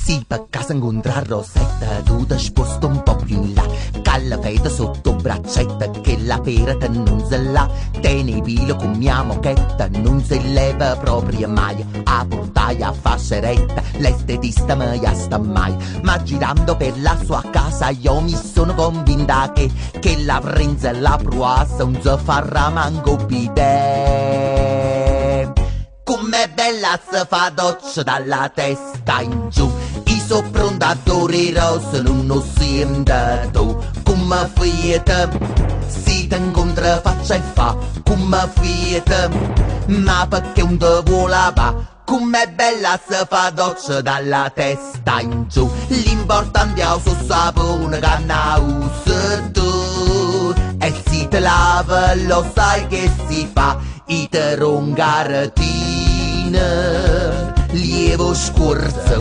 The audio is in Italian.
Sì, per caso incontra Rosetta, tu ti sposti un po' più in là, calla fede sotto braccetta, che la pera te non se la, te ne pilo con mia mochetta, non si leva proprio mai, a portaia a fasceretta, l'estetista mi sta mai, ma girando per la sua casa io mi sono convinta che la prenza e la pruassa non si farà manco bidè. Com'è bella se fa doccia dalla testa in giù, i sopprontatori rosa non lo sente tu. Come fiete, si ti incontra faccia e fa, come fiete, ma perché un te vuole va. Com'è bella se fa doccia dalla testa in giù, l'importante è il suo sapone che ne usi tu. E si te lava lo sai che si fa, i te rongaratine, lievo scorza